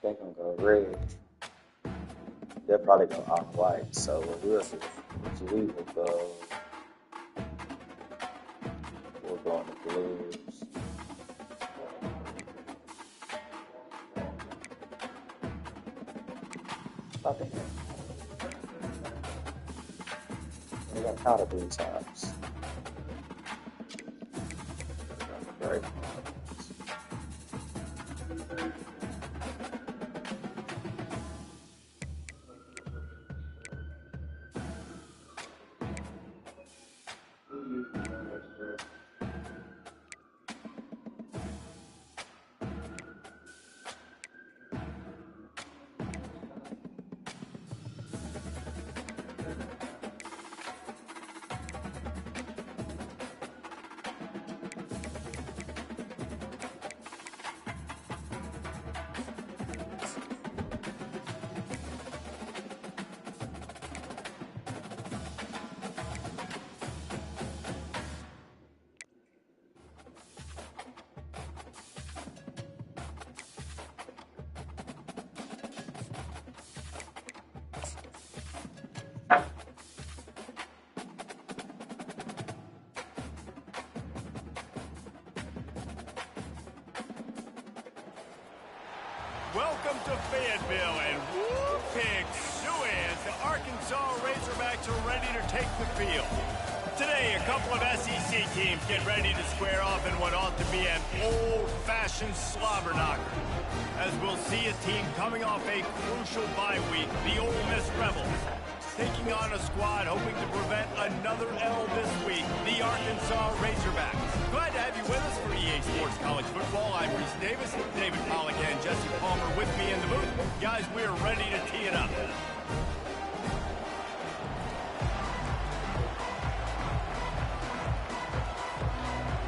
They're going to go red. They'll probably go off-white, so we'll see. We will go... We'll go on the blues. I think they got powder blue tops. Great. Welcome to Fayetteville, and whoop, pig suey as the Arkansas Razorbacks are ready to take the field. Today, a couple of SEC teams get ready to square off in what ought to be an old-fashioned slobber knocker. As we'll see a team coming off a crucial bye week, the Ole Miss Rebels, taking on a squad hoping to prevent another L this week, the Arkansas Razorbacks. Glad to have you with us for EA Sports College Football. I'm Reese Davis, David Pollack and Jesse Palmer with me in the booth. Guys, we're ready to tee it up.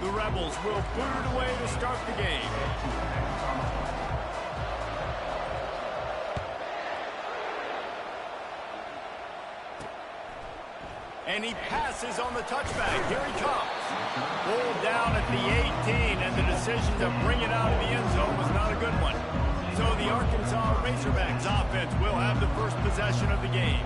The Rebels will boot it away to start the game. And he passes on the touchback. Here he comes. Pulled down at the 18, and the decision to bring it out of the end zone was not a good one. So the Arkansas Razorbacks offense will have the first possession of the game.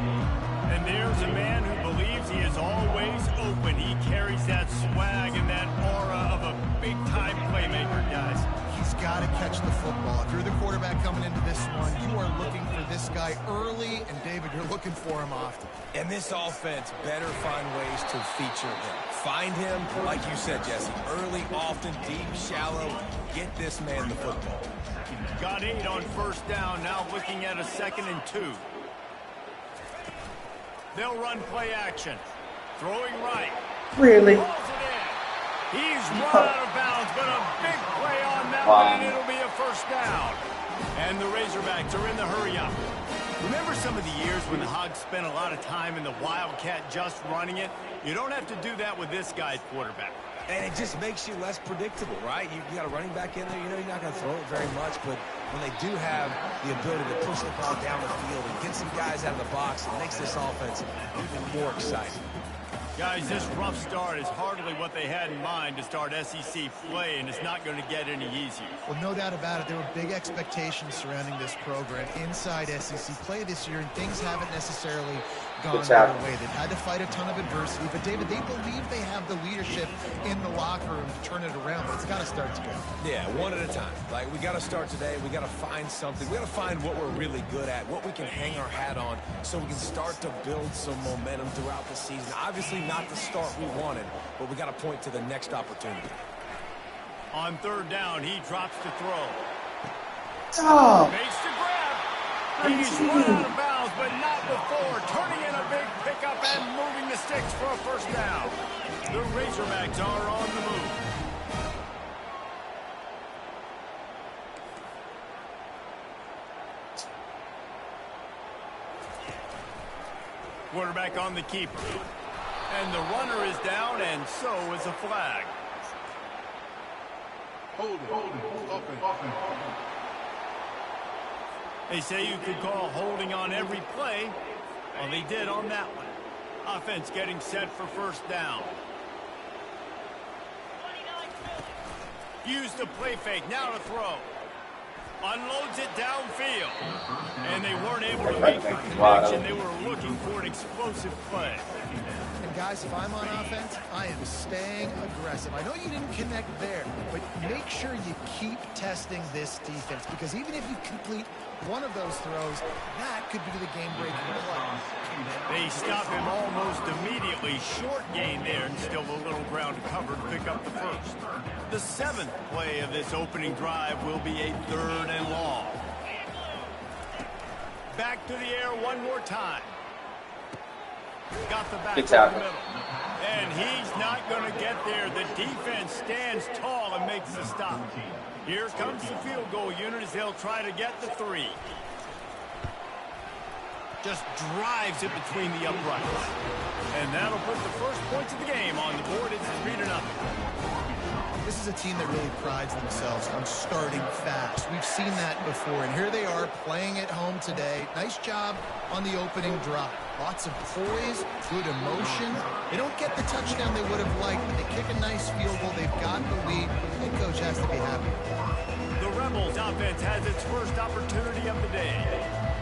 And there's a man who believes he is always open. He carries that swag and that aura of a big-time playmaker, guys. He's got to catch the football. If you're the quarterback coming into this one, you are looking for this guy early, and David, you're looking for him often. And this offense better find ways to feature him. Find him, like you said, Jesse, early, often, deep, shallow. Get this man the football. Got 8 on first down, now looking at a 2nd and 2. They'll run play action. Throwing right. Really? Pulls it in. He's run out of bounds, but a big play on that one, and it'll be a first down. And the Razorbacks are in the hurry-up. Remember some of the years when the Hogs spent a lot of time in the Wildcat just running it? You don't have to do that with this guy's quarterback. And it just makes you less predictable, right? You got a running back in there. You know you're not going to throw it very much, but when they do have the ability to push the ball down the field and get some guys out of the box, it makes this offense even more exciting. Guys, this rough start is hardly what they had in mind to start SEC play, and it's not going to get any easier. Well, no doubt about it. There were big expectations surrounding this program inside SEC play this year, and things haven't necessarily gone their way. They've had to fight a ton of adversity, but David, they believe they have the leadership in the locker room to turn it around, but it's got to start today. Yeah, one at a time. Like, we got to start today. We got to find something. We got to find what we're really good at, what we can hang our hat on, so we can start to build some momentum throughout the season. Obviously, not the start we wanted, but we got to point to the next opportunity. On third down, he drops to throw. Oh. Makes the grab. He's run out of bounds, but not before. Turning in a big pickup and moving the sticks for a first down. The Razorbacks are on the move. Quarterback on the keeper. And the runner is down, and so is a flag. Hold it. They say you could call holding on every play. Well, they did on that one. Offense getting set for first down. Used the play fake, now to throw. Unloads it downfield. And they weren't able to make the connection. They were looking for an explosive play. And guys, if I'm on offense, I am staying aggressive. I know you didn't connect there, but make sure you keep testing this defense, because even if you complete one of those throws, that could be the game-breaking play. They stop him almost immediately. Short gain there, and still a little ground covered to pick up the first. The 7th play of this opening drive will be a 3rd and long. Back to the air one more time. Got the back in the middle. And he's not going to get there. The defense stands tall and makes the stop. Here comes the field goal unit as they'll try to get the 3. Just drives it between the uprights. And that'll put the first points of the game on the board. It's 3-0. This is a team that really prides themselves on starting fast. We've seen that before, and here they are playing at home today. Nice job on the opening drive. Lots of poise, good emotion. They don't get the touchdown they would have liked, but they kick a nice field goal. They've got the lead. Head coach has to be happy. The Rebels offense has its first opportunity of the day.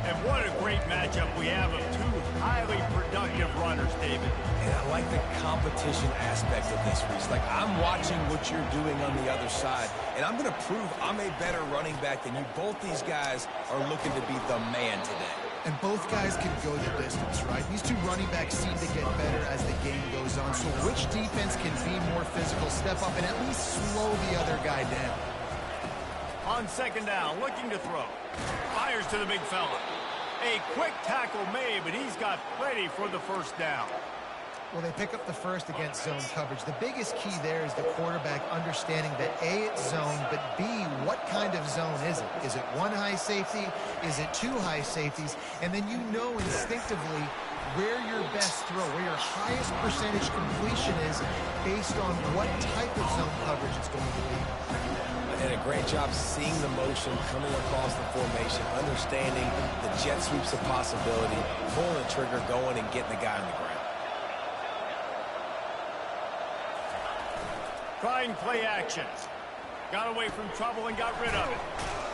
And what a great matchup we have of 2 highly productive runners, David. And I like the competition aspect of this, Reese. Like, I'm watching what you're doing on the other side, and I'm going to prove I'm a better running back than you. Both these guys are looking to be the man today. And both guys can go the distance, right? These 2 running backs seem to get better as the game goes on. So which defense can be more physical, step up, and at least slow the other guy down? On 2nd down, looking to throw. Fires to the big fella. A quick tackle made, but he's got plenty for the first down. Well, they pick up the first against zone coverage. The biggest key there is the quarterback understanding that A, it's zone, but B, what kind of zone is it? Is it 1 high safety? Is it 2 high safeties? And then you know instinctively where your best throw, where your highest percentage completion is based on what type of zone coverage it's going to be. And a great job seeing the motion coming across the formation, understanding the jet sweep's a possibility, pulling the trigger, going and getting the guy on the ground. Trying play action. Got away from trouble and got rid of it.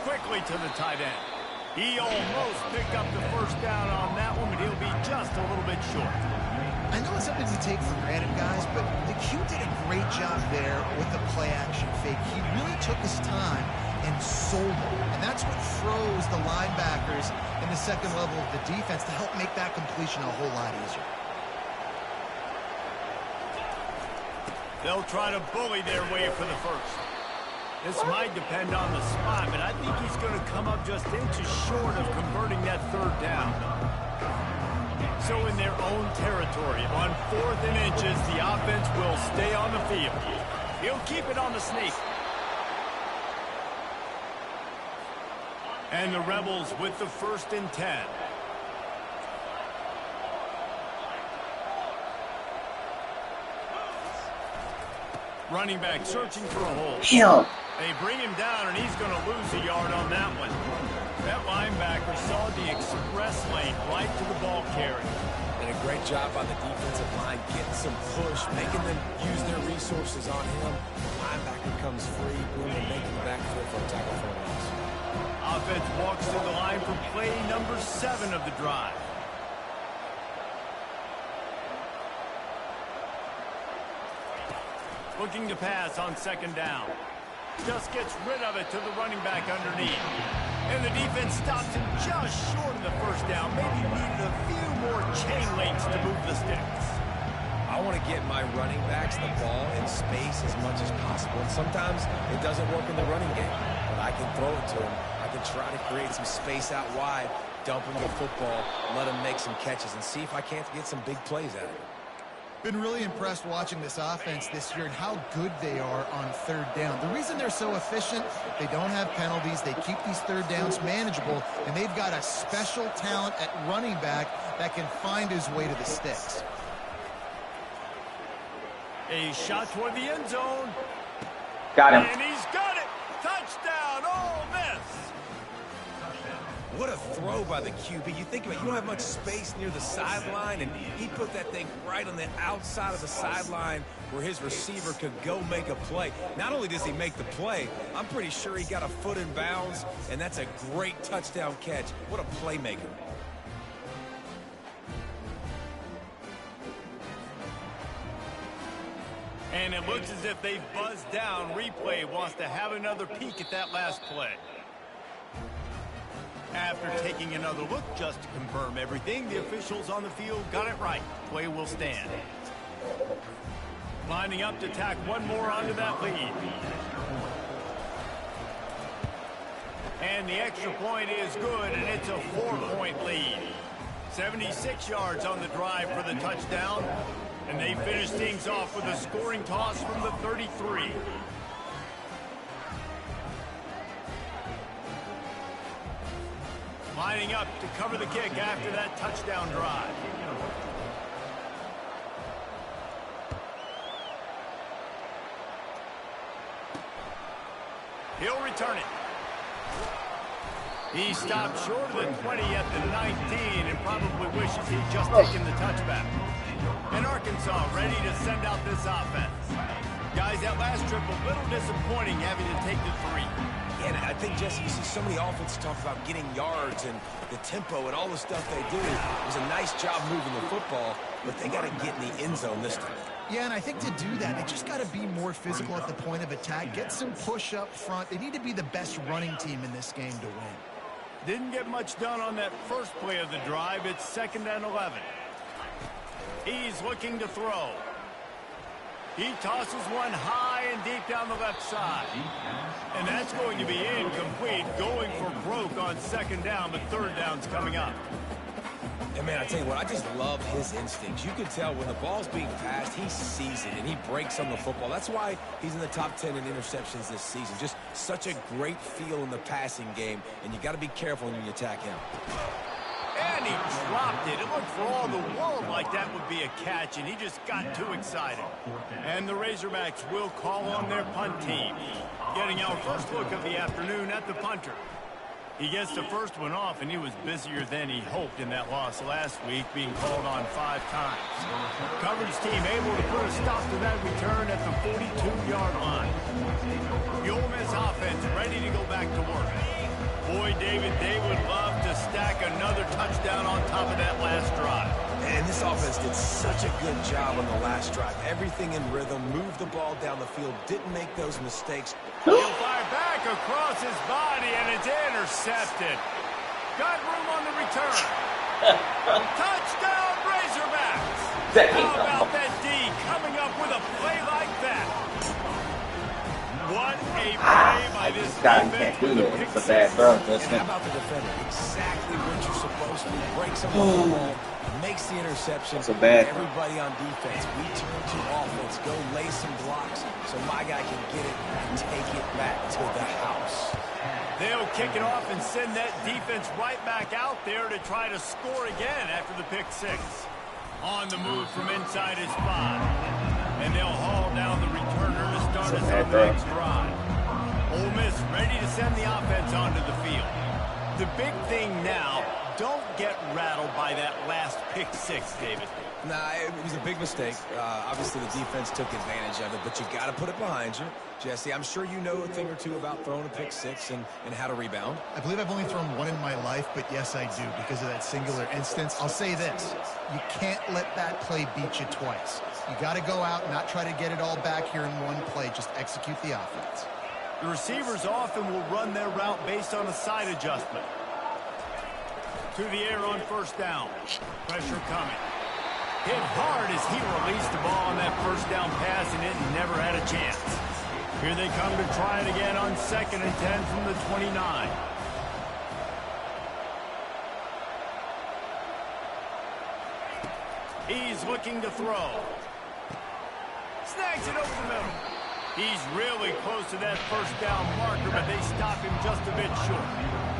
Quickly to the tight end. He almost picked up the first down on that one, but he'll be just a little bit short. I know it's something we take for granted, guys, but the Q did a great job there with the play-action fake. He really took his time and sold it. And that's what froze the linebackers in the second level of the defense to help make that completion a whole lot easier. They'll try to bully their way for the first. This might depend on the spot, but I think he's going to come up just inches short of converting that 3rd down. So in their own territory, on 4th and inches, the offense will stay on the field. He'll keep it on the sneak. And the Rebels with the 1st and 10. Running back searching for a hole. They bring him down, and he's going to lose a yard on that one. That linebacker saw the express lane right to the ball carrier. And a great job by the defensive line, getting some push, making them use their resources on him. Linebacker comes free, boom, and making the backfield for a tackle for a loss. Offense walks to the line for play number 7 of the drive. Looking to pass on 2nd down. Just gets rid of it to the running back underneath. And the defense stops him just short of the first down. Maybe needed a few more chain links to move the sticks. I want to get my running backs the ball in space as much as possible. And sometimes it doesn't work in the running game. But I can throw it to him. I can try to create some space out wide, dump him the football, let him make some catches, and see if I can't get some big plays out of it. Been really impressed watching this offense this year and how good they are on 3rd down. The reason they're so efficient, they don't have penalties, they keep these 3rd downs manageable, and they've got a special talent at running back that can find his way to the sticks. A shot toward the end zone. Got him. And he's got it. Touchdown, Ole Miss. what a throw by the QB. You think about it, you don't have much space near the sideline, and he put that thing right on the outside of the sideline where his receiver could go make a play. Not only does he make the play, I'm pretty sure he got a foot in bounds, and that's a great touchdown catch. What a playmaker. And it looks as if they've buzzed down. Replay wants to have another peek at that last play. After taking another look just to confirm everything, the officials on the field got it right. Play will stand. Lining up to tack one more onto that lead. And the extra point is good, and it's a 4-point lead. 76 yards on the drive for the touchdown. And they finish things off with a scoring toss from the 33. Lining up to cover the kick after that touchdown drive. He'll return it. He stopped short of the 20 at the 19 and probably wishes he'd just taken the touchback. And Arkansas ready to send out this offense. Guys, that last trip a little disappointing having to take the 3. And I think, Jesse, you see so many offenses talk about getting yards and the tempo and all the stuff they do. It was a nice job moving the football, but they got to get in the end zone this time. Yeah, and I think to do that, they just got to be more physical at the point of attack. Get some push up front. They need to be the best running team in this game to win. Didn't get much done on that first play of the drive. It's 2nd and 11. He's looking to throw. He tosses one high and deep down the left side. And that's going to be incomplete. Going for broke on 2nd down, but 3rd down's coming up. And, man, I tell you what, I just love his instincts. You can tell when the ball's being passed, he sees it, and he breaks on the football. That's why he's in the top 10 in interceptions this season. Just such a great feel in the passing game, and you got to be careful when you attack him. And he dropped it. It looked for all the world like that would be a catch, and he just got too excited. And the Razorbacks will call on their punt team. Getting our first look of the afternoon at the punter. He gets the first one off, and he was busier than he hoped in that loss last week, being called on 5 times. Coverage team able to put a stop to that return at the 42-yard line. The Ole Miss offense ready to go back to work. Boy, David, they would love to stack another touchdown on top of that last drive. And this offense did such a good job on the last drive. Everything in rhythm, moved the ball down the field, didn't make those mistakes. He'll fire back across his body, and it's intercepted. Got room on the return. Touchdown, Razorbacks. How about that D coming up with a play like that? What a play by this defense. It's a bad throw, And how about the defender? Exactly what you're supposed to do. Breaks up the ball, makes the interception. It's a bad. Everybody on defense, we turn to offense. Go lay some blocks so my guy can get it and take it back to the house. They'll kick it off and send that defense right back out there to try to score again after the pick 6. On the move from inside his spot. And they'll haul down the returner to start us on the next drive. Ole Miss ready to send the offense onto the field. The big thing now, don't get rattled by that last pick 6, David. Nah, it was a big mistake. Obviously, the defense took advantage of it, but you got to put it behind you. Jesse, I'm sure you know a thing or two about throwing a pick 6 and how to rebound. I believe I've only thrown one in my life, but yes, I do because of that singular instance. I'll say this. You can't let that play beat you twice. You got to go out and not try to get it all back here in one play. Just execute the offense. The receivers often will run their route based on a side adjustment. To the air on 1st down. Pressure coming. Hit hard as he released the ball on that 1st down pass, and it never had a chance. Here they come to try it again on 2nd and 10 from the 29. He's looking to throw. Snags it over the middle. He's really close to that 1st down marker, but they stop him just a bit short.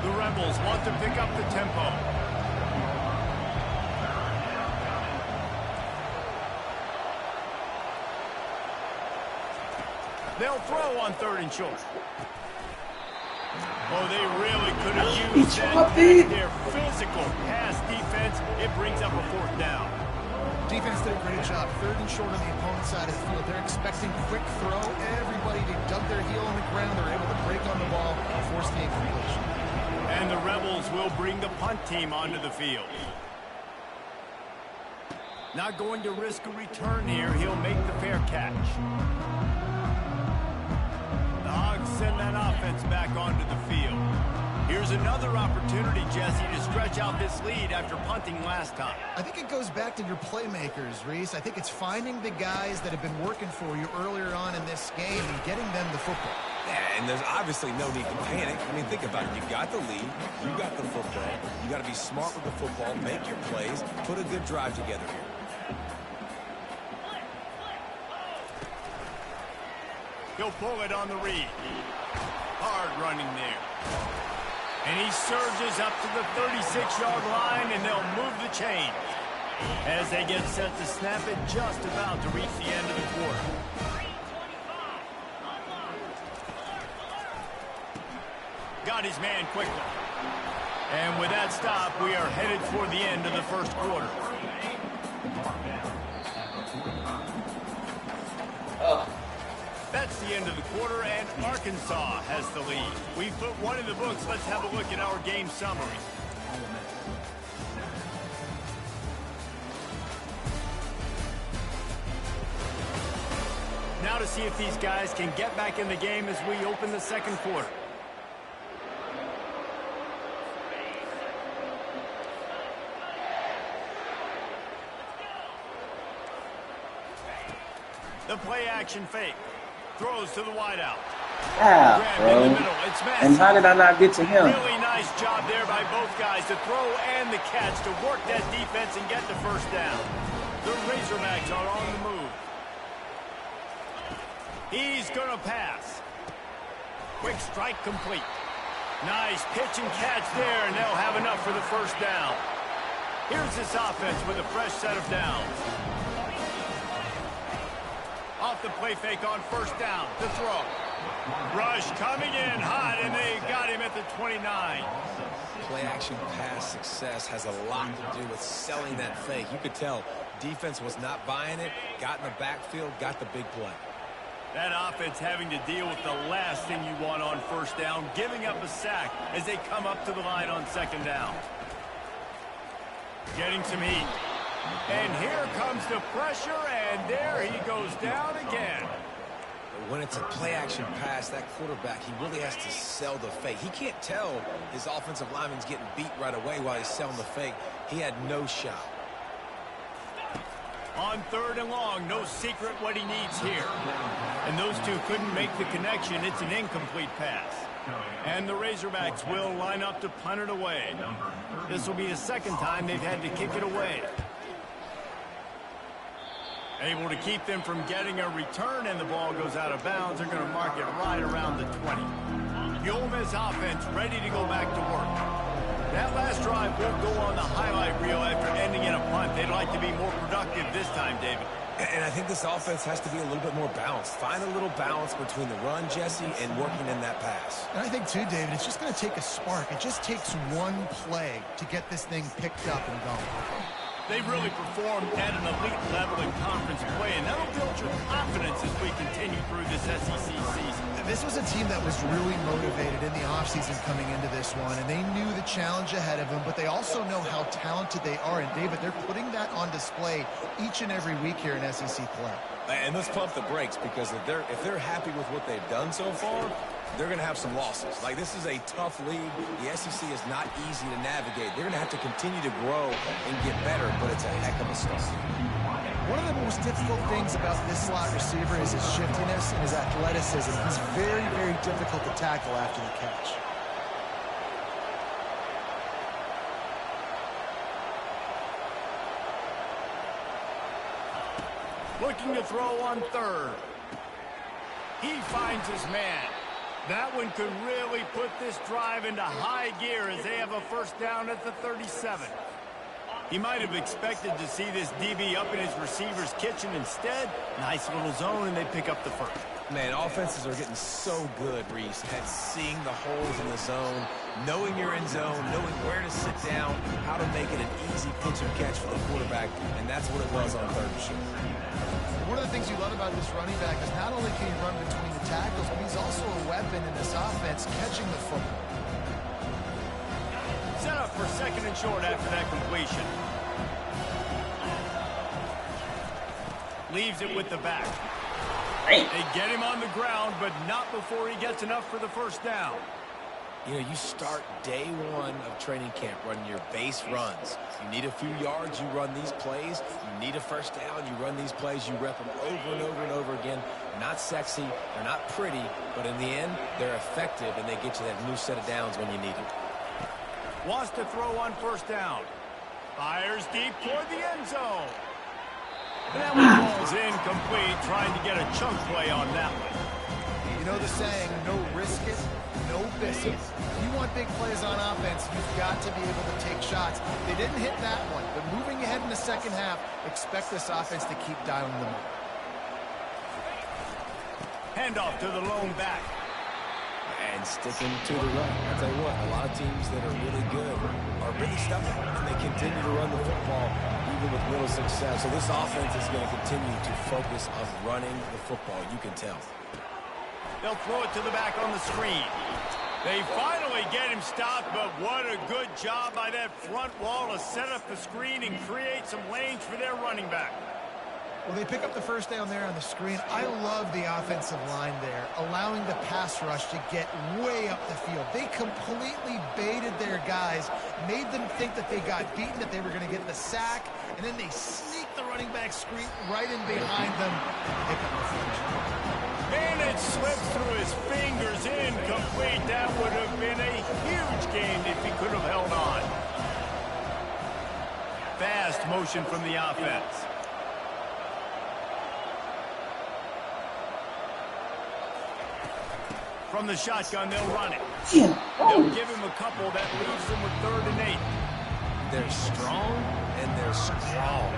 The Rebels want to pick up the tempo. They'll throw on 3rd and short. Oh, they really could have used that back there. Physical pass defense. It brings up a 4th down. Defense did a great job. 3rd and short on the opponent's side of the field. They're expecting quick throw. Everybody, they dug their heel on the ground. They're able to break on the ball and force the incompletion. And the Rebels will bring the punt team onto the field. Not going to risk a return here. He'll make the fair catch. The Hogs send that offense back onto the field. Here's another opportunity, Jesse, to stretch out this lead after punting last time. I think it goes back to your playmakers, Reese. I think it's finding the guys that have been working for you earlier on in this game and getting them the football. Yeah, and there's obviously no need to panic. I mean, think about it. You got the lead. You got the football. You got to be smart with the football, make your plays, put a good drive together here. He'll pull it on the read. Hard running there. And he surges up to the 36-yard line, and they'll move the chain as they get set to snap it just about to reach the end of the quarter. Got his man quickly. And with that stop, we are headed toward the end of the first quarter. That's the end of the quarter, and Arkansas has the lead. We've put one in the books. Let's have a look at our game summary. Now to see if these guys can get back in the game as we open the second quarter. The play action fake. Throws to the wideout. Yeah, bro. In the middle. It's And how did I not get to him? Really nice job there by both guys to throw and the catch to work that defense and get the first down. The Razorbacks are on the move. He's going to pass. Quick strike complete. Nice pitch and catch there, and they'll have enough for the first down. Here's this offense with a fresh set of downs. Off the play fake on first down. The throw. Rush coming in hot, and they got him at the 29. Play action pass success has a lot to do with selling that fake. You could tell defense was not buying it, got in the backfield, got the big play. That offense having to deal with the last thing you want on first down, giving up a sack as they come up to the line on second down. Getting some heat. And here comes the pressure, and there he goes down again. When it's a play-action pass, that quarterback, he really has to sell the fake. He can't tell his offensive lineman's getting beat right away while he's selling the fake. He had no shot. On third and long, no secret what he needs here. And those two couldn't make the connection. It's an incomplete pass. And the Razorbacks will line up to punt it away. This will be the second time they've had to kick it away. Able to keep them from getting a return, and the ball goes out of bounds. They're going to mark it right around the 20. The Ole Miss offense ready to go back to work. That last drive won't go on the highlight reel after ending in a punt. They'd like to be more productive this time, David. And I think this offense has to be a little bit more balanced. Find a little balance between the run, Jesse, and working in that pass. And I think, too, David, it's just going to take a spark. It just takes one play to get this thing picked up and going. They've really performed at an elite level in conference play, and that'll build your confidence as we continue through this SEC season. This was a team that was really motivated in the offseason coming into this one, and they knew the challenge ahead of them, but they also know how talented they are. And, David, they're putting that on display each and every week here in SEC play. And let's pump the brakes, because if they're happy with what they've done so far, they're going to have some losses. Like, this is a tough league. The SEC is not easy to navigate. They're going to have to continue to grow and get better, but it's a heck of a start. One of the most difficult things about this slot receiver is his shiftiness and his athleticism. He's very, very difficult to tackle after the catch. Looking to throw on third. He finds his man. That one could really put this drive into high gear as they have a first down at the 37. He might have expected to see this DB up in his receiver's kitchen. Instead, nice little zone, and they pick up the first. Man, offenses are getting so good, Reese, at seeing the holes in the zone, knowing you're in zone, knowing where to sit down, how to make it an easy pitch and catch for the quarterback, and that's what it was on third and short. One of the things you love about this running back is not only can he run between the tackles, but he's also a weapon in this offense catching the football. Set up for second and short after that completion. Leaves it with the back. They get him on the ground, but not before he gets enough for the first down. You know, you start day one of training camp running your base runs. You need a few yards, you run these plays. You need a first down, you run these plays. You rep them over and over and over again. They're not sexy, they're not pretty, but in the end, they're effective, and they get you that new set of downs when you need it. Wants to throw on first down. Fires deep toward the end zone. And that one falls incomplete, trying to get a chunk play on that one. You know the saying, no risk it, no biscuit. If you want big plays on offense, you've got to be able to take shots. They didn't hit that one, but moving ahead in the second half, expect this offense to keep dialing them up. Handoff to the lone back. And sticking to the run. I'll tell you what, a lot of teams that are really good are really stubborn, and they continue to run the football even with little success. So this offense is going to continue to focus on running the football. You can tell. They'll throw it to the back on the screen. They finally get him stopped, but what a good job by that front wall to set up the screen and create some lanes for their running back. Well, they pick up the first down there on the screen. I love the offensive line there, allowing the pass rush to get way up the field. They completely baited their guys, made them think that they got beaten, that they were going to get the sack, and then they sneaked the running back screen right in behind them and pick up the first. And it slipped through his fingers, incomplete. That would have been a huge gain if he could have held on. Fast motion from the offense. From the shotgun, they'll run it. They'll give him a couple that leaves them with 3rd and 8. They're strong, and they're strong.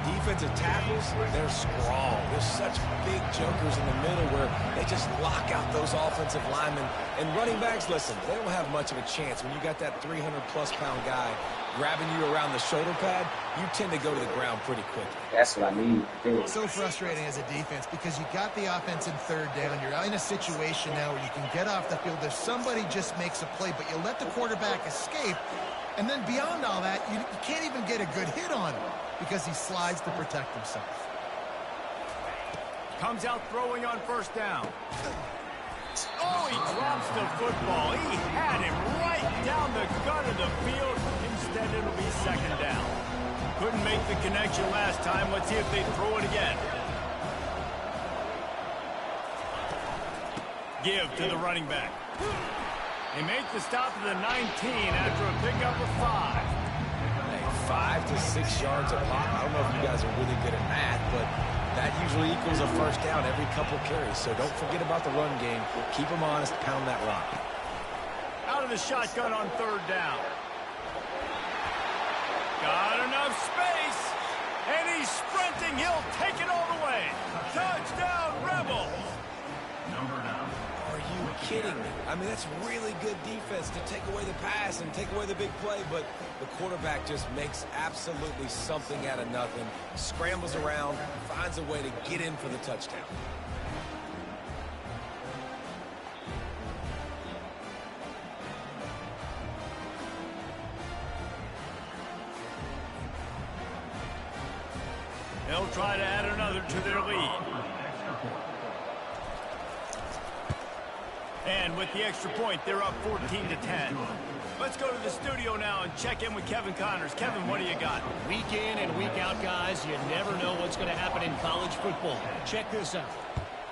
Defensive tackles, they're strong. There's such big jokers in the middle where they just lock out those offensive linemen. And running backs, listen, they don't have much of a chance. When you got that 300-plus pound guy grabbing you around the shoulder pad, you tend to go to the ground pretty quickly. That's what I need. So frustrating as a defense because you got the offense in 3rd down. You're in a situation now where you can get off the field if somebody just makes a play, but you let the quarterback escape. And then beyond all that, you can't even get a good hit on him because he slides to protect himself. Comes out throwing on first down. Oh, he drops the football. He had him right down the gut of the field. Instead, it'll be 2nd down. Couldn't make the connection last time. Let's see if they throw it again. Give to the running back. They make the stop at the 19 after a pickup of 5. Hey, 5 to 6 yards a pop. I don't know if you guys are really good at math, but that usually equals a first down every couple carries. So don't forget about the run game. Keep them honest. Pound that rock. Out of the shotgun on 3rd down. Got enough space. And he's sprinting. He'll take it all the way. Touchdown, Rebels. Are you kidding me? I mean, that's really good defense to take away the pass and take away the big play, but the quarterback just makes absolutely something out of nothing, scrambles around, finds a way to get in for the touchdown. They'll try to add another to their lead. And with the extra point, they're up 14-10. Let's go to the studio now and check in with Kevin Connors. Kevin, what do you got? Week in and week out, guys, you never know what's going to happen in college football. Check this out.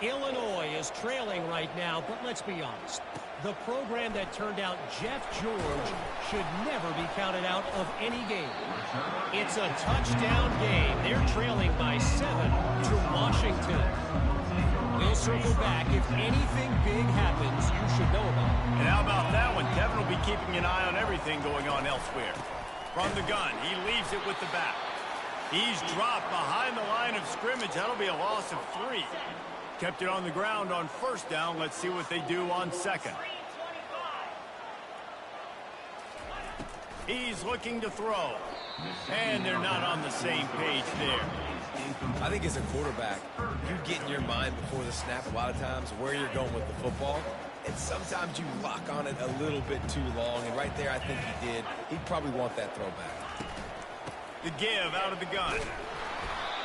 Illinois is trailing right now, but let's be honest. The program that turned out Jeff George should never be counted out of any game. It's a touchdown game. They're trailing by 7 to Washington. We'll circle back. If anything big happens, you should know about it. And how about that one? Kevin will be keeping an eye on everything going on elsewhere. From the gun, he leaves it with the back. He's dropped behind the line of scrimmage. That'll be a loss of 3. Kept it on the ground on first down. Let's see what they do on second. He's looking to throw. And they're not on the same page there. I think as a quarterback, you get in your mind before the snap a lot of times where you're going with the football. And sometimes you lock on it a little bit too long. And right there, I think he did. He'd probably want that throwback. The give out of the gun.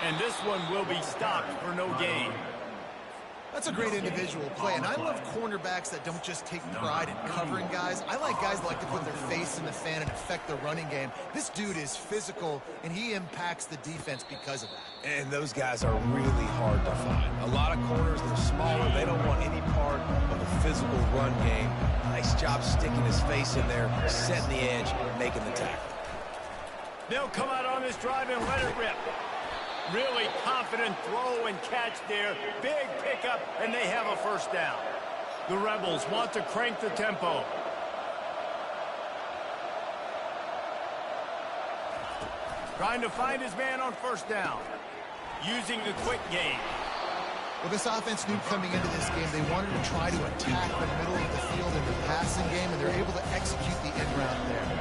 And this one will be stopped for no gain. That's a great individual play, and I love cornerbacks that don't just take pride in covering guys. I like guys that like to put their face in the fan and affect the running game. This dude is physical, and he impacts the defense because of that. And those guys are really hard to find. A lot of corners, they're smaller. They don't want any part of a physical run game. Nice job sticking his face in there, setting the edge, making the tackle. They'll come out on this drive and let it rip. Really confident throw and catch there. Big pickup, and they have a first down. The Rebels want to crank the tempo. Trying to find his man on first down. Using the quick game. Well, this offense knew coming into this game they wanted to try to attack the middle of the field in the passing game, and they're able to execute the end round there.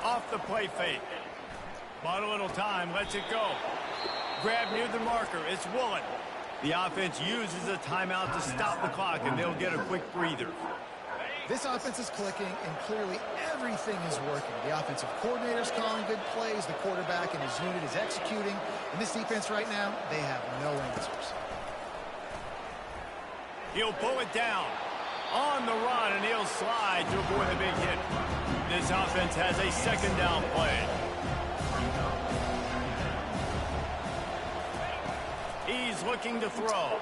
Off the play fake. Bought a little time, lets it go. Grab near the marker, it's Woolen. The offense uses a timeout to stop the clock, and they'll get a quick breather. This offense is clicking, and clearly everything is working. The offensive coordinator's calling good plays, the quarterback and his unit is executing, and this defense right now, they have no answers. He'll pull it down. On the run, and he'll slide to avoid the big hit. This offense has a second down play. He's looking to throw.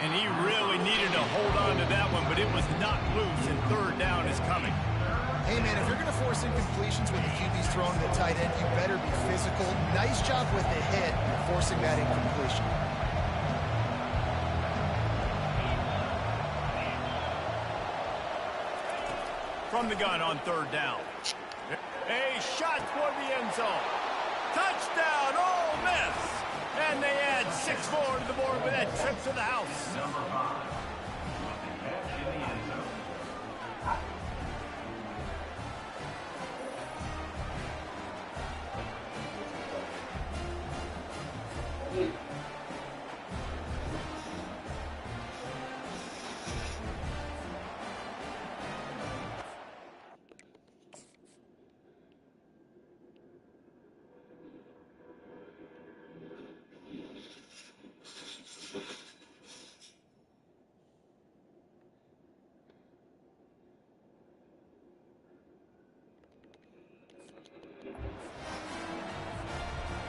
And he really needed to hold on to that one, but it was not loose, and third down is coming. Hey, man, if you're going to force incompletions when the QB's throwing the tight end, you better be physical. Nice job with the hit, forcing that incompletion. From the gun on third down. A shot toward the end zone. Touchdown, Ole Miss! And they add 6 more to the board with that trip to the house.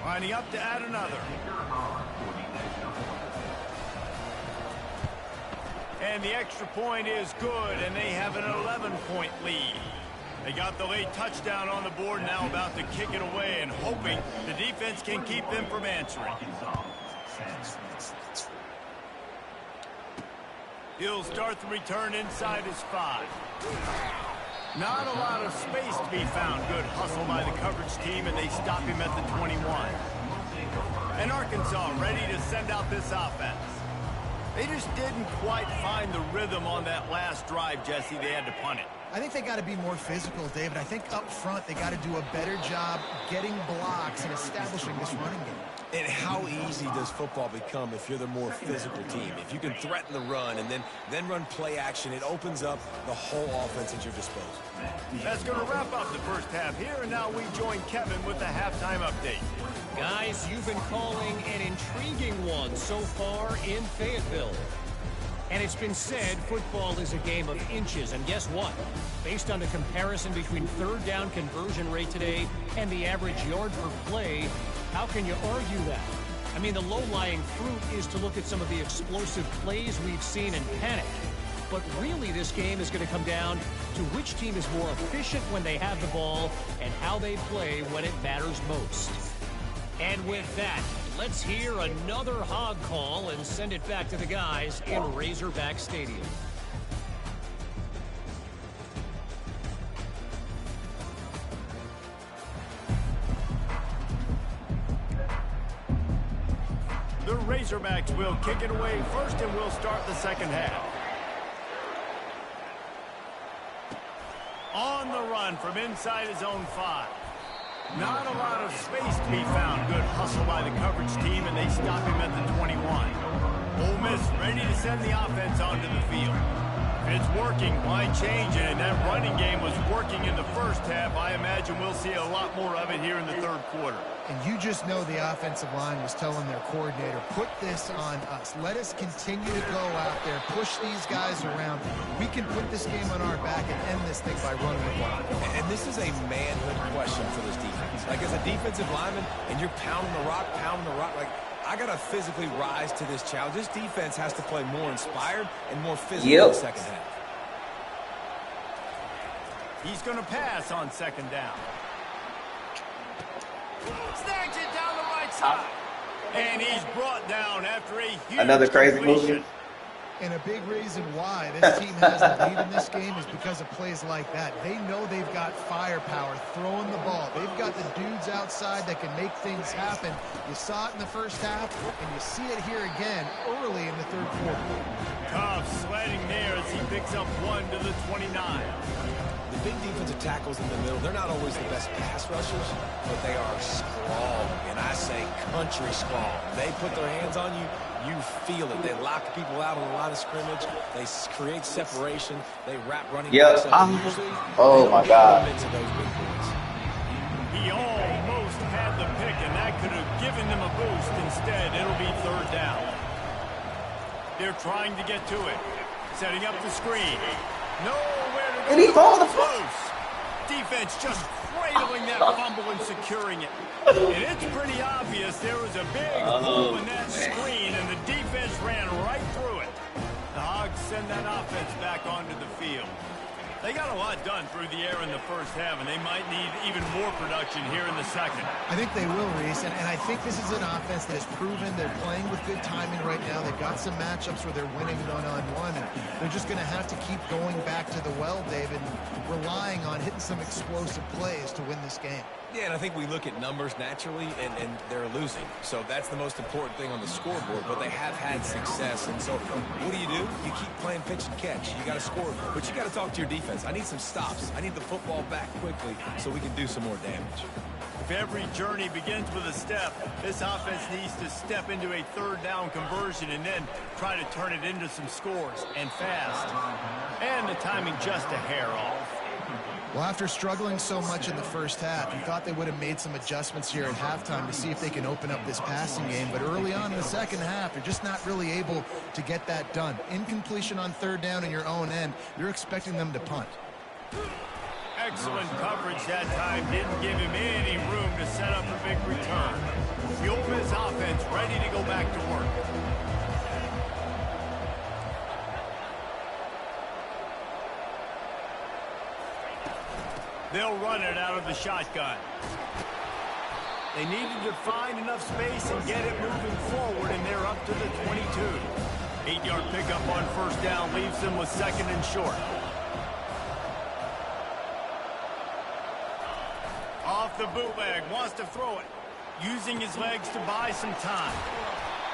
Lining up to add another. And the extra point is good, and they have an 11-point lead. They got the late touchdown on the board, now about to kick it away and hoping the defense can keep them from answering. He'll start the return inside his 5. Not a lot of space to be found. Good hustle by the coverage team, and they stop him at the 21. And Arkansas ready to send out this offense. They just didn't quite find the rhythm on that last drive, Jesse. They had to punt it. I think they got to be more physical, David. I think up front they got to do a better job getting blocks and establishing this running game. And how easy does football become if you're the more physical team? If you can threaten the run and then run play action, it opens up the whole offense at your disposal. That's going to wrap up the first half here, and now we join Kevin with the halftime update. Guys, you've been calling an intriguing one so far in Fayetteville. And it's been said football is a game of inches, and guess what? Based on the comparison between third down conversion rate today and the average yard per play, how can you argue that? I mean, the low-lying fruit is to look at some of the explosive plays we've seen and panic. But really, this game is going to come down to which team is more efficient when they have the ball and how they play when it matters most. And with that, let's hear another hog call and send it back to the guys in Razorback Stadium. Razorbacks will kick it away first, and we'll start the second half. On the run from inside his own 5. Not a lot of space to be found. Good hustle by the coverage team, and they stop him at the 21. Ole Miss ready to send the offense onto the field. If it's working, why change it? And that running game was working in the first half. I imagine we'll see a lot more of it here in the third quarter. And you just know the offensive line was telling their coordinator, put this on us. Let us continue to go out there, push these guys around. We can put this game on our back and end this thing by running the ball. And this is a manhood question for this defense. Like, as a defensive lineman, and you're pounding the rock, like, I got to physically rise to this challenge. This defense has to play more inspired and more physical in the second half. He's going to pass on second down. Snags it down the right side. And he's brought down after a huge another crazy completion. movie. And a big reason why this team has the lead in this game is because of plays like that. They know they've got firepower throwing the ball. They've got the dudes outside that can make things happen. You saw it in the first half, and you see it here again early in the third quarter. Cobb sledding there as he picks up 1 to the 29. The big defensive tackles in the middle, they're not always the best pass rushers, but they are strong, and I say country strong. They put their hands on you, you feel it. They lock people out on the line of scrimmage. They create separation. They wrap running backs up. Oh, my God. He almost had the pick, and that could have given them a boost. Instead, it'll be third down. They're trying to get to it. Setting up the screen. Nowhere to go. And he falls loose. Defense just cradling that fumble and securing it. And it's pretty obvious there was a big hole in that screen, and the defense ran right through it. The Hogs send that offense back onto the field. They got a lot done through the air in the first half, and they might need even more production here in the second. I think they will, Reese, and I think this is an offense that has proven they're playing with good timing right now. They've got some matchups where they're winning one-on-one, and they're just going to have to keep going back to the well, David, relying on hitting some explosive plays to win this game. Yeah, and I think we look at numbers naturally, and they're losing. So that's the most important thing on the scoreboard, but they have had success. And so what do? You keep playing pitch and catch. You got to score, but you got to talk to your defense. I need some stops. I need the football back quickly so we can do some more damage. If every journey begins with a step, this offense needs to step into a third down conversion and then try to turn it into some scores, and fast. And the timing just a hair off. Well, after struggling so much in the first half, you thought they would have made some adjustments here at halftime to see if they can open up this passing game. But early on in the second half, they're just not really able to get that done. Incompletion on third down in your own end, you're expecting them to punt. Excellent coverage that time. Didn't give him any room to set up a big return. The Ole Miss offense ready to go back to work. They'll run it out of the shotgun. They needed to find enough space and get it moving forward, and they're up to the 22. 8-yard pickup on first down leaves them with second and short. Off the bootleg, wants to throw it, using his legs to buy some time.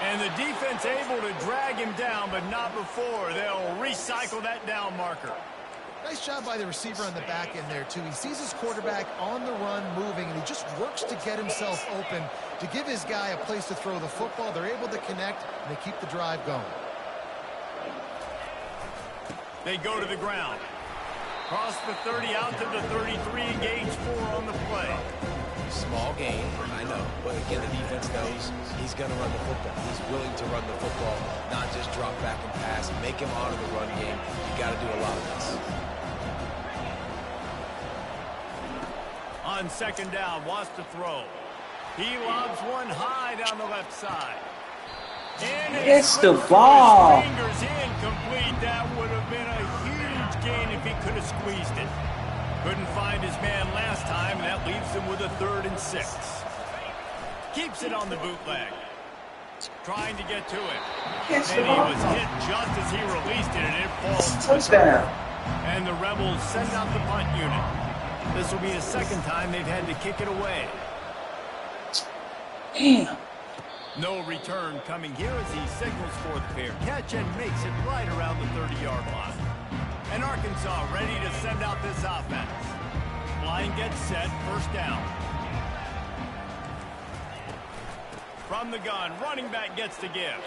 And the defense able to drag him down, but not before. They'll recycle that down marker. Nice job by the receiver on the back end there, too. He sees his quarterback on the run moving, and he just works to get himself open to give his guy a place to throw the football. They're able to connect, and they keep the drive going. They go to the ground. Cross the 30 out to the 33, engage 4 on the play. Small game, I know, but again, the defense knows he's going to run the football. He's willing to run the football, not just drop back and pass, make him honor the run game. You got to do a lot of this. On second down, wants to throw. He lobs one high down the left side. And it's the ball. Fingers incomplete. That would have been a huge gain if he could have squeezed it. Couldn't find his man last time, and that leaves him with a 3rd and 6. Keeps it on the bootleg. Trying to get to it. And he was hit just as he released it, and it falls. Touchdown. And the Rebels send out the punt unit. This will be the second time they've had to kick it away. Damn. No return coming here as he signals for the fair catch and makes it right around the 30-yard line. And Arkansas ready to send out this offense. Line gets set, first down. From the gun, running back gets the give.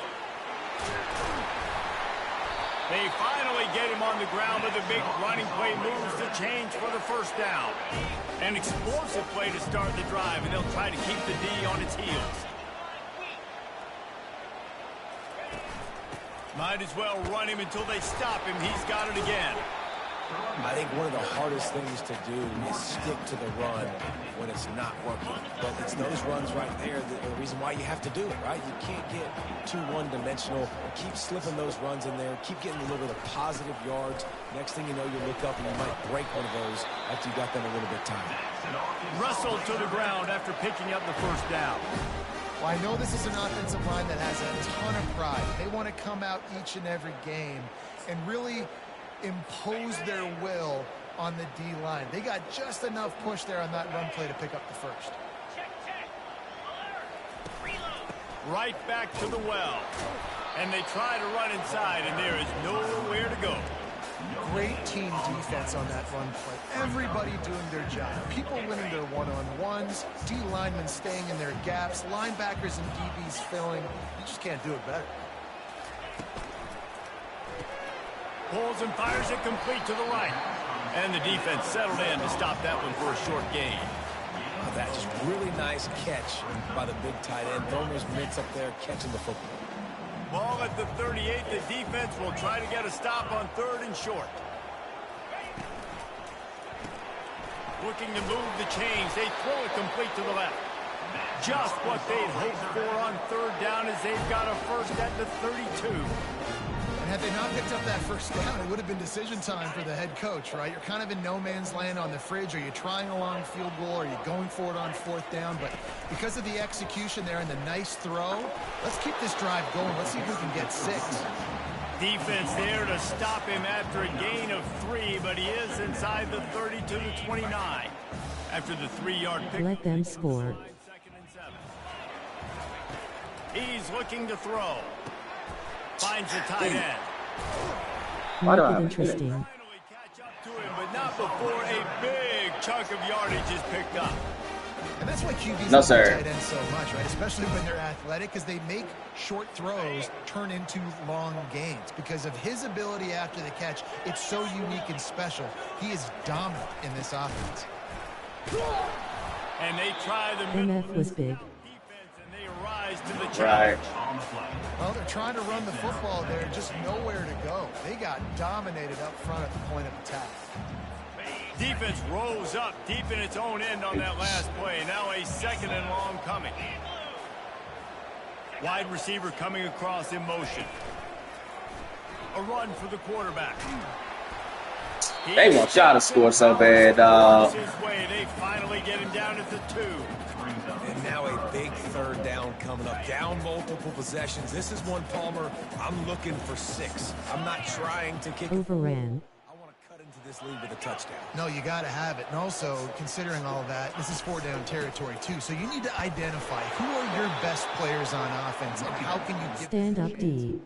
They finally get him on the ground, but the big running play moves the change for the first down. An explosive play to start the drive, and they'll try to keep the D on its heels. Might as well run him until they stop him. He's got it again. I think one of the hardest things to do is stick to the run when it's not working. But it's those runs right there that are the reason why you have to do it, right? You can't get too one-dimensional. Keep slipping those runs in there. Keep getting a little bit of positive yards. Next thing you know, you look up and you might break one of those after you got them a little bit tired. Wrestled to the ground after picking up the first down. Well, I know this is an offensive line that has a ton of pride. They want to come out each and every game and really impose their will on the D-line. They got just enough push there on that run play to pick up the first. Right back to the well. And they try to run inside, and there is nowhere to go. Great team defense on that run play. Everybody doing their job. People winning their one-on-ones, D-linemen staying in their gaps, linebackers and DBs filling. You just can't do it better. Pulls and fires it complete to the right. And the defense settled in to stop that one for a short gain. That just really nice catch by the big tight end. Throwing those mitts up there, catching the football. Ball at the 38. The defense will try to get a stop on 3rd and short. Looking to move the chains. They throw it complete to the left. Just what they'd hoped for on 3rd down as they've got a first at the 32. And had they not picked up that first down, it would have been decision time for the head coach, right? You're kind of in no man's land on the fridge. Are you trying a long field goal? Are you going for it on 4th down? But because of the execution there and the nice throw, let's keep this drive going. Let's see if we can get 6. Defense there to stop him after a gain of 3, but he is inside the 32 to 29. After the 3-yard pick. Let them score. He's looking to throw. Finds the tight end. Market interesting. Finally catch up to him, but not before a big chunk of yardage is picked up. And that's why QBs love tight ends so much, right? Especially when they're athletic, because they make short throws turn into long gains. Because of his ability after the catch, it's so unique and special. He is dominant in this offense. And they try the MF was big. Rise to the challenge. Well, they're trying to run the football there, just nowhere to go. They got dominated up front at the point of attack. Defense rose up deep in its own end on that last play. Now a 2nd and long coming. Wide receiver coming across in motion. A run for the quarterback. They want y'all to score so bad, dog. They finally get him down at the 2. And now a big 3rd down coming up. Down multiple possessions. This is one, Palmer, I'm looking for 6. I'm not trying to kick. Overran. I want to cut into this lead with a touchdown. No, you got to have it. And also, considering all of that, this is 4-down territory, too. So you need to identify who are your best players on offense and how can you get stand up D.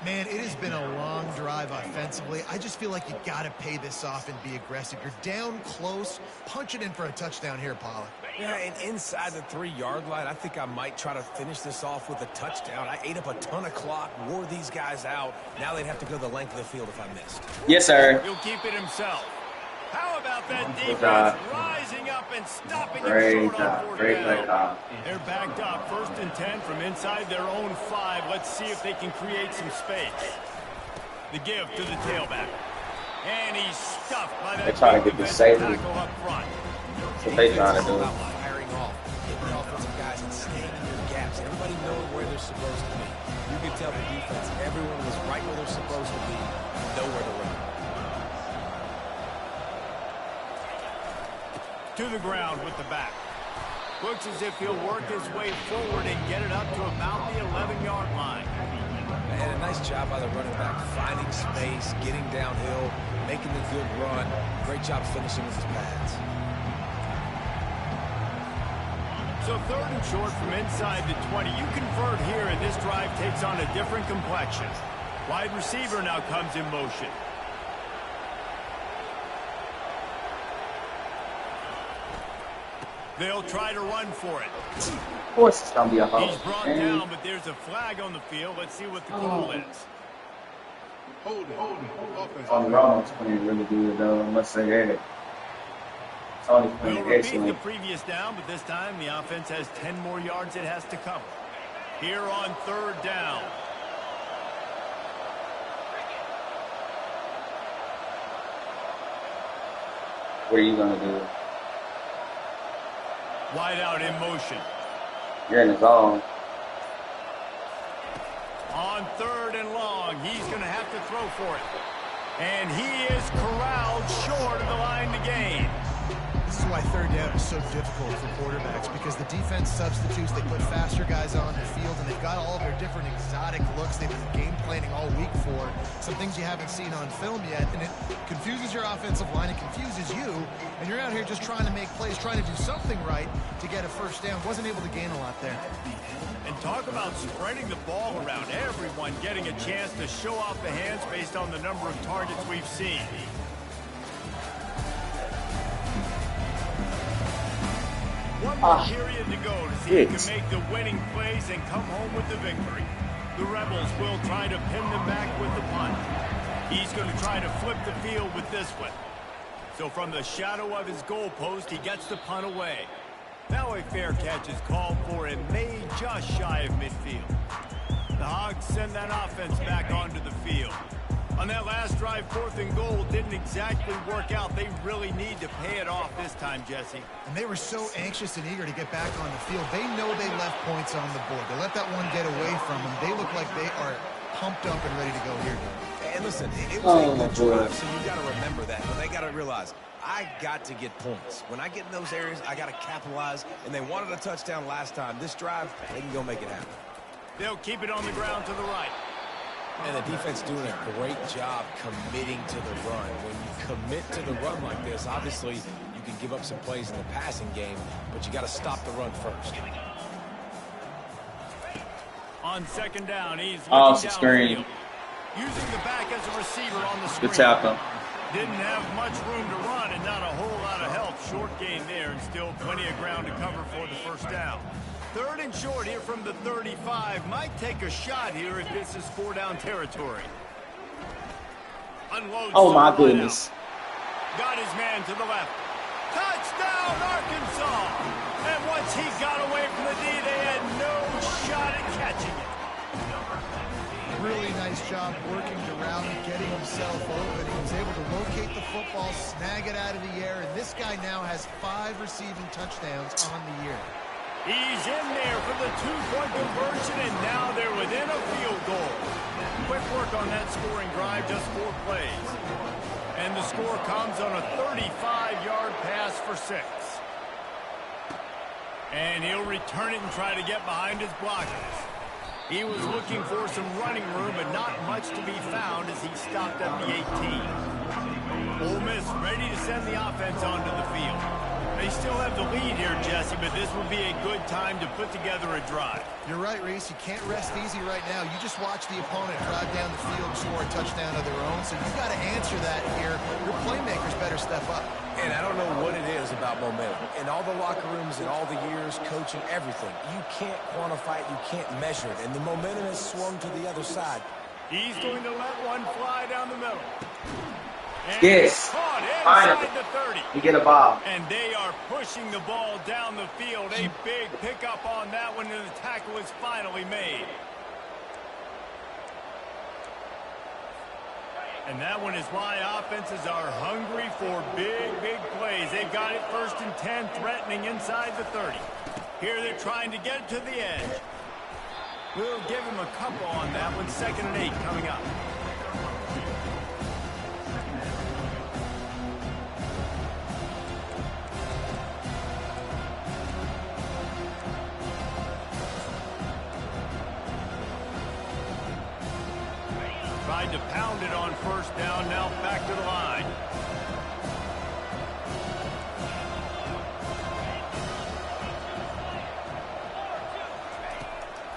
Man, it has been a long drive offensively. I just feel like you got to pay this off and be aggressive. You're down close. Punch it in for a touchdown here, Pollard. Yeah, and inside the 3-yard line, I think I might try to finish this off with a touchdown. I ate up a ton of clock, wore these guys out. Now they'd have to go the length of the field if I missed. Yes, sir. He'll keep it himself. How about that defense rising up and stopping him short on 4th down? They're backed up, 1st and 10 from inside their own 5. Let's see if they can create some space. The give to the tailback. And he's stuffed by that. They're trying to get the safety. Tackle up front. That's what they're trying to do. Firing off, hitting the offensive guys and staying in their gaps. Everybody knowing where they're supposed to be. You can tell the defense, everyone was right where they're supposed to be, nowhere to run. To the ground with the back. Looks as if he'll work his way forward and get it up to about the 11-yard line. And a nice job by the running back, finding space, getting downhill, making the good run. Great job finishing with his pads. So 3rd and short from inside the 20. You convert here, and this drive takes on a different complexion. Wide receiver now comes in motion. They'll try to run for it. Of course it's going to be a hold. He's brought down, but there's a flag on the field. Let's see what the call is. Hold it. Offense. Romo's playing really good, though. I must say that. Tony's We'll playing repeat excellent. the previous down, but this time the offense has 10 more yards it has to cover. Here on 3rd down. What are you going to do? Wide out in motion. You're in the zone. On 3rd and long, he's going to have to throw for it. And he is corralled short of the line to gain. This is why 3rd down is so difficult for quarterbacks, because the defense substitutes, they put faster guys on the field, and they've got all of their different exotic looks they've been game planning all week for, some things you haven't seen on film yet, and it confuses your offensive line, it confuses you, and you're out here just trying to make plays, trying to do something right to get a 1st down. Wasn't able to gain a lot there. And talk about spreading the ball around, everyone getting a chance to show off the hands based on the number of targets we've seen. One more period to go to see who can make the winning plays and come home with the victory. The Rebels will try to pin them back with the punt. He's going to try to flip the field with this one. So from the shadow of his goalpost, he gets the punt away. Now a fair catch is called for and made just shy of midfield. The Hogs send that offense back onto the field. On that last drive, 4th and goal didn't exactly work out. They really need to pay it off this time, Jesse. And they were so anxious and eager to get back on the field. They know they left points on the board. They let that one get away from them. They look like they are pumped up and ready to go here. And listen, it was a good drive, so you got to remember that. But they got to realize, I got to get points. When I get in those areas, I got to capitalize. And they wanted a touchdown last time. This drive, they can go make it happen. They'll keep it on the ground to the right. And the defense doing a great job committing to the run. When you commit to the run like this, obviously you can give up some plays in the passing game, but you got to stop the run first. On 2nd down, he's looking downfield. Using the back as a receiver on the screen. Good tackle. Didn't have much room to run and not a whole lot of help. Short gain there and still plenty of ground to cover for the 1st down. 3rd and short here from the 35. Might take a shot here if this is 4-down territory. Unloads. Oh, my goodness. Got his man to the left. Touchdown, Arkansas! And once he got away from the D, they had no shot at catching it. Really nice job working the route and getting himself open. He was able to locate the football, snag it out of the air, and this guy now has 5 receiving touchdowns on the year. He's in there for the 2-point conversion, and now they're within a field goal. Quick work on that scoring drive, just 4 plays. And the score comes on a 35-yard pass for 6. And he'll return it and try to get behind his blockers. He was looking for some running room, but not much to be found as he stopped at the 18. Ole Miss ready to send the offense onto the field. They still have the lead here, Jesse, but this will be a good time to put together a drive. You're right, Reese. You can't rest easy right now. You just watch the opponent drive down the field, score a touchdown of their own, so you've got to answer that here. Your playmakers better step up. And I don't know what it is about momentum. In all the locker rooms, in all the years, coaching, everything, you can't quantify it, you can't measure it. And the momentum has swung to the other side. He's going to let one fly down the middle. And Yes. caught Finally. inside the 30. You get a ball. And they are pushing the ball down the field. A big pickup on that one, and the tackle is finally made. And that one is why offenses are hungry for big, big plays. They've got it 1st and 10, threatening inside the 30. Here they're trying to get it to the edge. We'll give him a couple on that one. 2nd and 8 coming up. Tried to pound it on 1st down, now back to the line.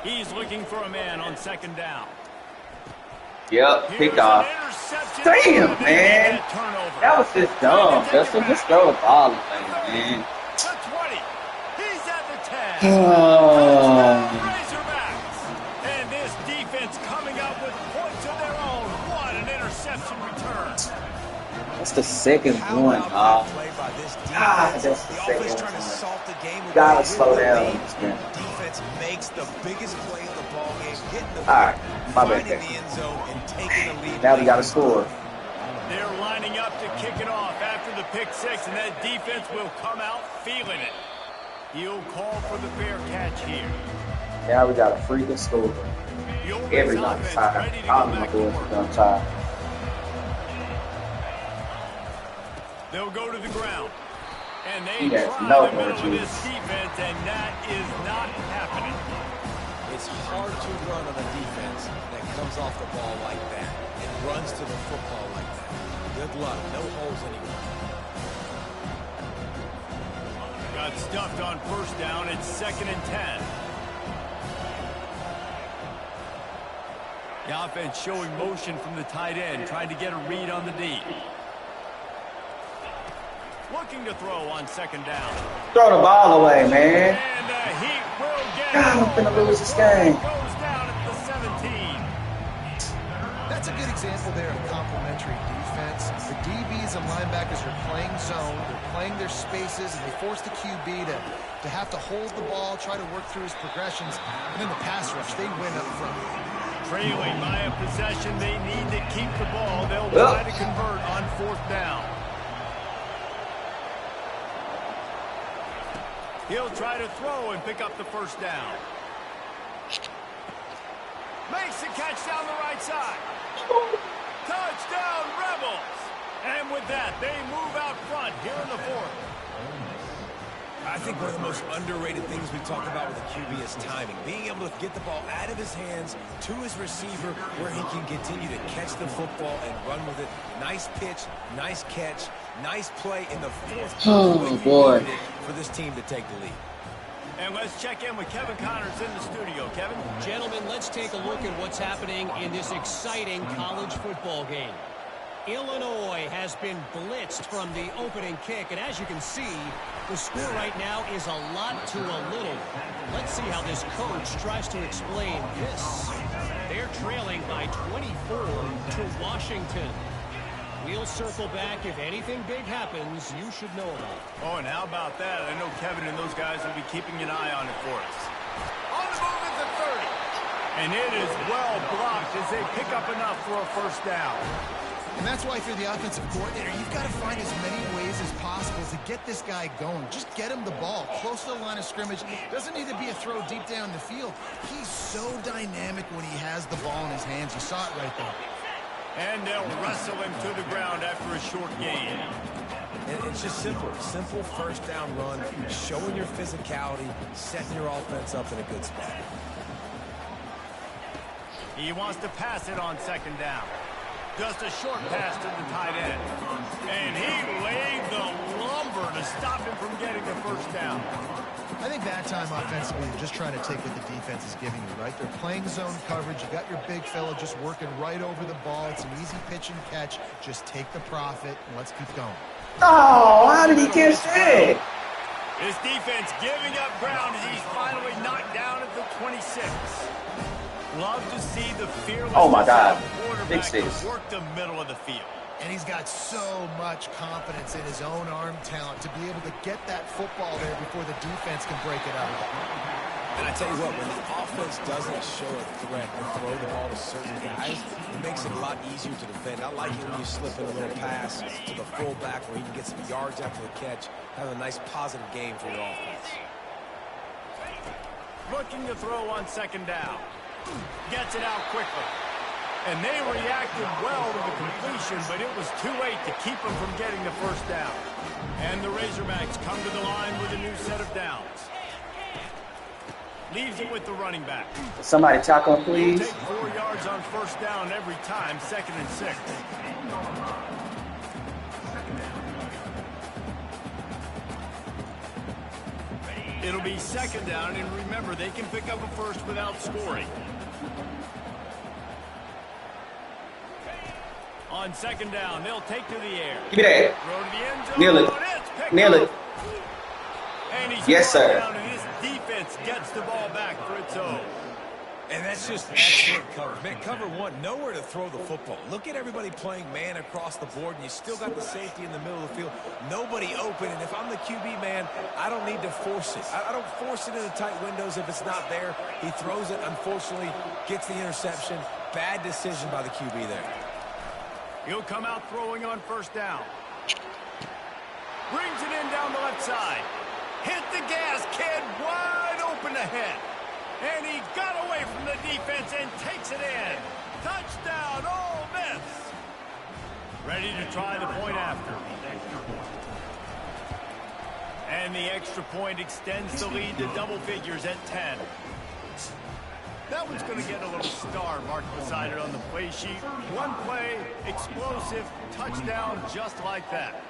He's looking for a man on second down. Yep, pick off. Damn, man. That was just dumb, Justin. Just throw the ball away, man. The 20. He's at the 10. Razorbacks. And this defense coming up with points of their own. What an interception return. That's the second one, God, that's the second one. Gotta slow down on this game. Defense makes the biggest play of the ball game, hitting the Alright, my bad. the end zone and taking the lead. Now we gotta score. They're lining up to kick it off after the pick six, and that defense will come out feeling it. He'll call for the fair catch here. Now we got a freaking score. Everybody's tired. All of my boys are done tired. They'll go to the ground. And they He has try no the middle of energy. this defense, and that is not happening. It's hard to run on a defense that comes off the ball like that and runs to the football like that. Good luck. No holes anywhere. Got stuffed on first down. It's 2nd and 10. The offense showing motion from the tight end, trying to get a read on the D. Looking to throw on 2nd down. Throw the ball away, man. And the Heat will get God, I'm finna lose this game. Goes down at the 17. That's a good example there of complementary defense. The DBs and linebackers are playing zone, they're playing their spaces, and they force the QB to have to hold the ball, try to work through his progressions. And then the pass rush, they win up front. Trailing by a possession, they need to keep the ball. They'll try to convert on 4th down. He'll try to throw and pick up the first down. Makes the catch down the right side. Touchdown, Rebels! And with that, they move out front here in the 4th. I think one of the most underrated things we talk about with a QB is timing. Being able to get the ball out of his hands to his receiver where he can continue to catch the football and run with it. Nice pitch, nice catch, nice play in the 4th quarter. Oh, boy. For this team to take the lead. And let's check in with Kevin Connors in the studio. Kevin? Gentlemen, let's take a look at what's happening in this exciting college football game. Illinois has been blitzed from the opening kick, and as you can see, the score right now is a lot to a little. Let's see how this coach tries to explain this. They're trailing by 24 to Washington. We'll circle back. If anything big happens, you should know about it. Oh, and how about that? I know Kevin and those guys will be keeping an eye on it for us. On the move at the 30. And it is well blocked as they pick up enough for a first down. And that's why if you're the offensive coordinator, you've got to find as many ways as possible to get this guy going. Just get him the ball close to the line of scrimmage. Doesn't need to be a throw deep down the field. He's so dynamic when he has the ball in his hands. You saw it right there. And they'll wrestle him to the ground after a short gain. And it's just simple first down run, showing your physicality, setting your offense up in a good spot. He wants to pass it on 2nd down. Just a short pass to the tight end. And he laid the lumber to stop him from getting the first down. I think that time offensively, you're just trying to take what the defense is giving you, right? They're playing zone coverage. You got your big fella just working right over the ball. It's an easy pitch and catch. Just take the profit and let's keep going. Oh, how did he catch that? His defense giving up ground as he's finally knocked down at the 26. Love to see the fearless quarterback work the middle of the field. And he's got so much confidence in his own arm talent to be able to get that football there before the defense can break it up. And I tell you what, when the offense doesn't show a threat and throw the ball to certain guys, it makes it a lot easier to defend. I like it when you slip in a little pass to the fullback where he can get some yards after the catch, have a nice positive game for your offense. Looking to throw on 2nd down. Gets it out quickly. And they reacted well to the completion, but it was too late to keep them from getting the first down. And the Razorbacks come to the line with a new set of downs. Leaves it with the running back. Somebody tackle him, please. Take 4 yards on first down every time, 2nd and 6. It'll be second down, and remember, they can pick up a first without scoring. On second down, they'll take to the air. Give me that. Throw to the end zone. Nail it. Nail it. And he's yes, sir. down, and his defense gets the ball back for its own. And that's just excellent coverage. Man, cover one, nowhere to throw the football. Look at everybody playing man across the board, and you still got the safety in the middle of the field. Nobody open, and if I'm the QB, man, I don't need to force it. I don't force it into tight windows if it's not there. He throws it, unfortunately, gets the interception. Bad decision by the QB there. He'll come out throwing on first down. Brings it in down the left side. Hit the gas, kid, wide open ahead. And he got away from the defense and takes it in. Touchdown, Ole Miss. Ready to try the point after. And the extra point extends the lead to double figures at 10. That one's going to get a little star marked beside it on the play sheet. One play, explosive, touchdown, just like that.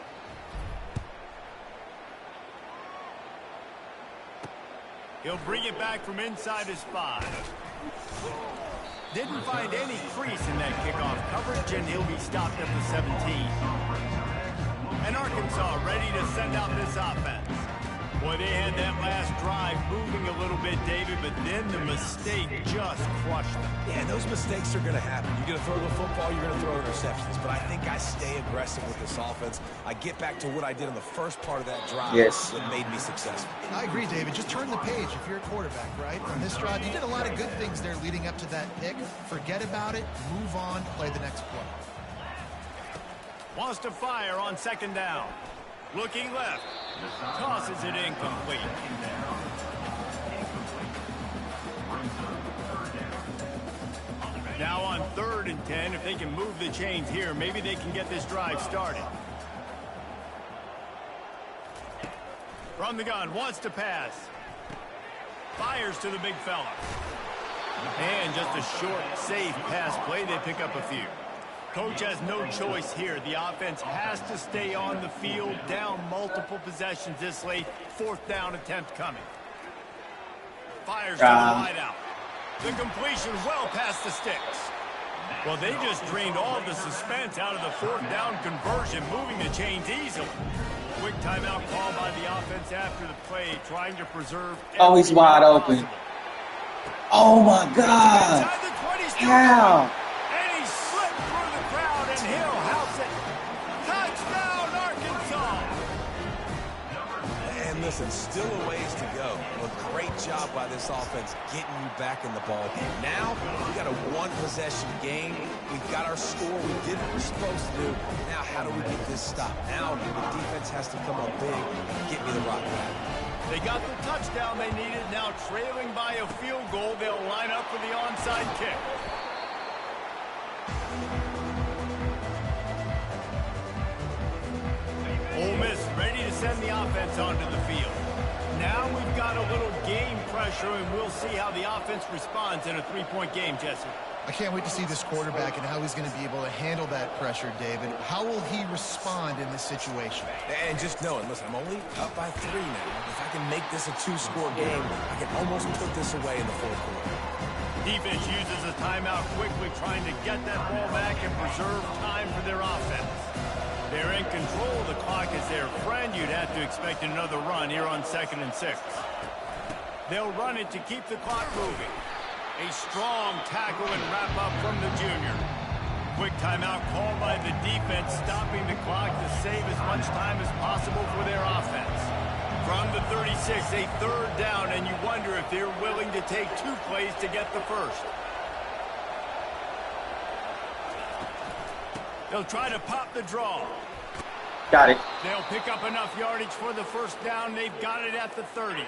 He'll bring it back from inside his 5. Didn't find any crease in that kickoff coverage, and he'll be stopped at the 17. And Arkansas ready to send out this offense. Boy, they had that last drive moving a little bit, David, but then the mistake just crushed them. Yeah, those mistakes are going to happen. You're going to throw the football, you're going to throw interceptions. But I think I stay aggressive with this offense. I get back to what I did in the first part of that drive that made me successful. I agree, David. Just turn the page if you're a quarterback, right? On this drive, you did a lot of good things there leading up to that pick. Forget about it, move on, play the next play. Wants to fire on second down. Looking left. Tosses it incomplete. Now on 3rd and 10, if they can move the chains here, maybe they can get this drive started. From the gun, wants to pass. Fires to the big fella. And just a short, safe pass play. They pick up a few. Coach has no choice here. The offense has to stay on the field, down multiple possessions this late. 4th down attempt coming. Fires to the wide out. The completion well past the sticks. Well, they just drained all the suspense out of the 4th down conversion, moving the chains easily. Quick timeout call by the offense after the play, trying to preserve. Oh, he's wide open. Oh, my God. How? Listen, still a ways to go. A great job by this offense getting you back in the ball game. Now, we got a one-possession game. We've got our score. We did what we're supposed to do. Now, how do we get this stopped? Now, the defense has to come up big and get me the rock back. They got the touchdown they needed. Now, trailing by a field goal, they'll line up for the onside kick. Ole Miss ready to send the offense onto the field. Now we've got a little game pressure, and we'll see how the offense responds in a 3-point game, Jesse. I can't wait to see this quarterback and how he's going to be able to handle that pressure, David. How will he respond in this situation? And just knowing, listen, I'm only up by 3 now. If I can make this a 2-score game, I can almost put this away in the 4th quarter. Defense uses a timeout quickly, trying to get that ball back and preserve time for their offense. They're in control of the clock as their friend. You'd have to expect another run here on 2nd and 6. They'll run it to keep the clock moving. A strong tackle and wrap up from the junior. Quick timeout called by the defense, stopping the clock to save as much time as possible for their offense. From the 36, a 3rd down, and you wonder if they're willing to take 2 plays to get the first. They'll try to pop the draw. Got it. They'll pick up enough yardage for the first down. They've got it at the 30.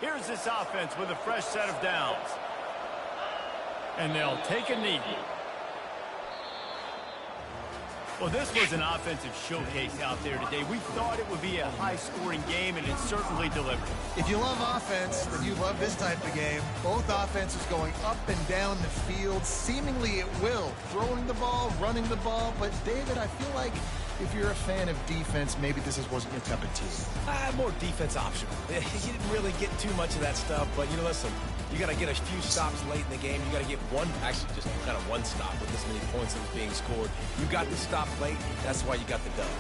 Here's this offense with a fresh set of downs. And they'll take a knee. Well, this was an offensive showcase out there today. We thought it would be a high-scoring game, and it certainly delivered. If you love offense, then you love this type of game. Both offenses going up and down the field, seemingly at will. Throwing the ball, running the ball. But, David, I feel like if you're a fan of defense, maybe this wasn't your cup of tea. More defense optional. You didn't really get too much of that stuff, but, you know, listen, you got to get a few stops late in the game. You got to get actually just kind of one stop with this many points that was being scored. You got the stop late. That's why you got the dub.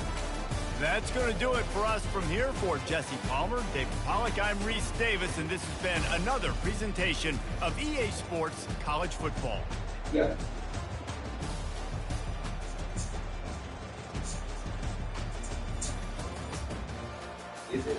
That's going to do it for us from here. For Jesse Palmer, David Pollack, I'm Reese Davis, and this has been another presentation of EA Sports College Football. Yeah. Is it?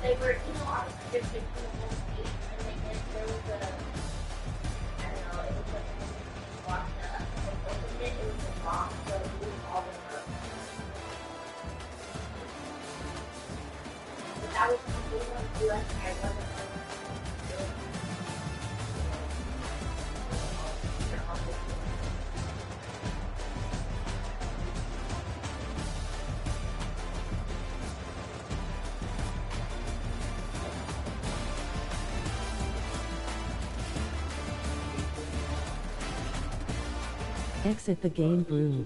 They were, on the description for the whole page, and there was a, I don't know, it was like, when you watched it was a box, so it was all of them. But that was completely on the US, I wasn't Exit the game brew.